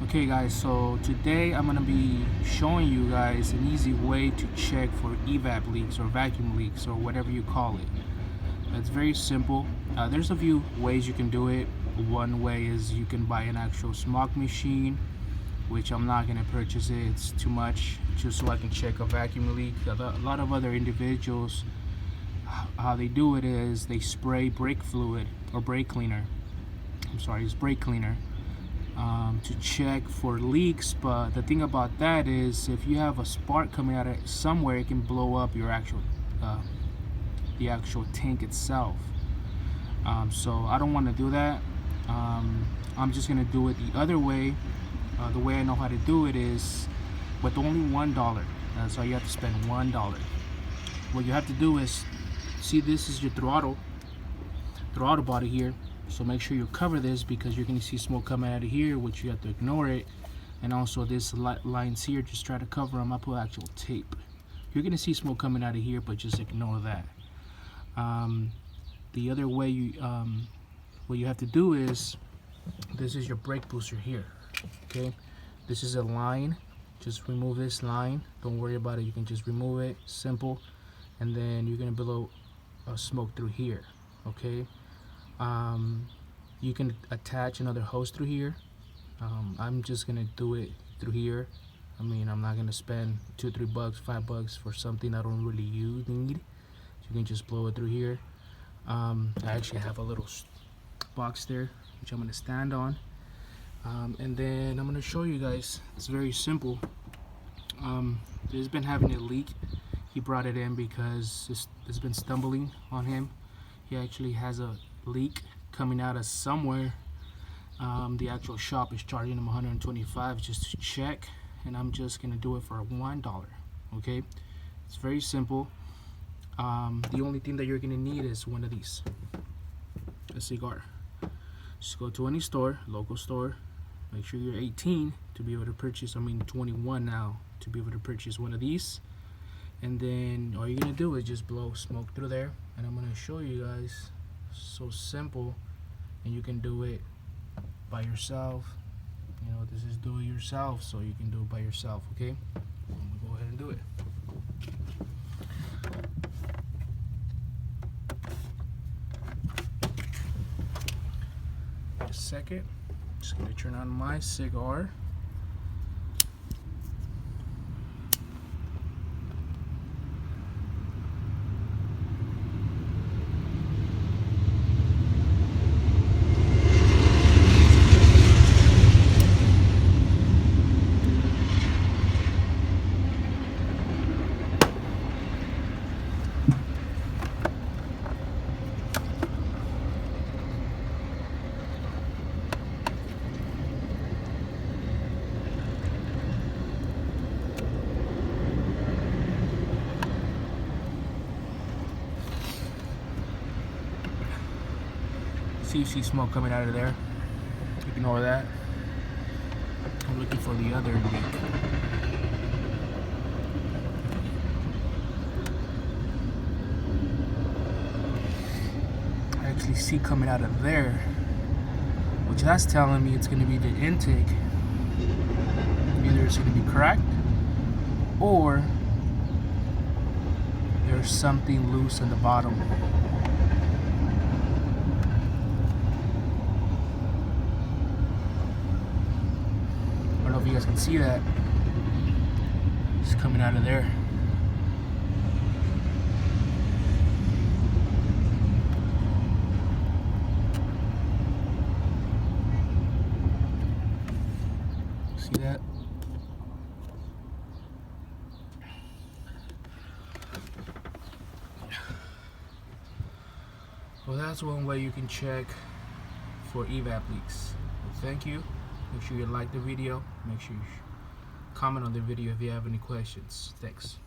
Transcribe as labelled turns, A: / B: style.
A: Okay guys, so today I'm going to be showing you guys an easy way to check for evap leaks or vacuum leaks or whatever you call it. It's very simple. There's a few ways you can do it. One way is you can buy an actual smoke machine, which I'm not going to purchase it. It's too much just so I can check a vacuum leak. A lot of other individuals, how they do it is they spray brake fluid or brake cleaner. It's brake cleaner. To check for leaks, but the thing about that is if you have a spark coming out of somewhere, it can blow up your actual the actual tank itself. So I don't want to do that. I'm just gonna do it the other way. The way I know how to do it is with only $1. That's all you have to spend, $1. What you have to do is, see, this is your throttle body here. So make sure you cover this because you're going to see smoke coming out of here, which you have to ignore it. And also this lines here, just try to cover them. I put actual tape. You're going to see smoke coming out of here, but just ignore that. The other way what you have to do is, this is your brake booster here. Okay, this is a line. Just remove this line. Don't worry about it. You can just remove it. Simple. And then you're going to blow smoke through here. Okay. You can attach another hose through here. I'm just gonna do it through here. I mean, I'm not gonna spend $2, $3, $5 for something I don't really need. So you can just blow it through here. I actually have a little box there which I'm gonna stand on, and then I'm gonna show you guys. It's very simple. There's been having a leak. He brought it in because it's been stumbling on him. He actually has a leak coming out of somewhere. The actual shop is charging him $125 just to check, and I'm just gonna do it for $1. Okay, it's very simple. The only thing that you're gonna need is one of these, a cigar. Just go to any store, local store. Make sure you're 18 to be able to purchase, 21 now, to be able to purchase one of these. And then all you're gonna do is just blow smoke through there, and I'm gonna show you guys. So simple, and you can do it by yourself. You know, this is do it yourself, so you can do it by yourself. Okay, I'm gonna go ahead and do it. A second, just gonna turn on my cigar. See, you see smoke coming out of there. Ignore that. I'm looking for the other leak. I actually see coming out of there, which that's telling me it's going to be the intake. Either it's going to be cracked, or there's something loose in the bottom. I don't know if you guys can see that. It's coming out of there. See that? Well, that's one way you can check for evap leaks. Well, thank you. Make sure you like the video. Make sure you comment on the video if you have any questions. Thanks.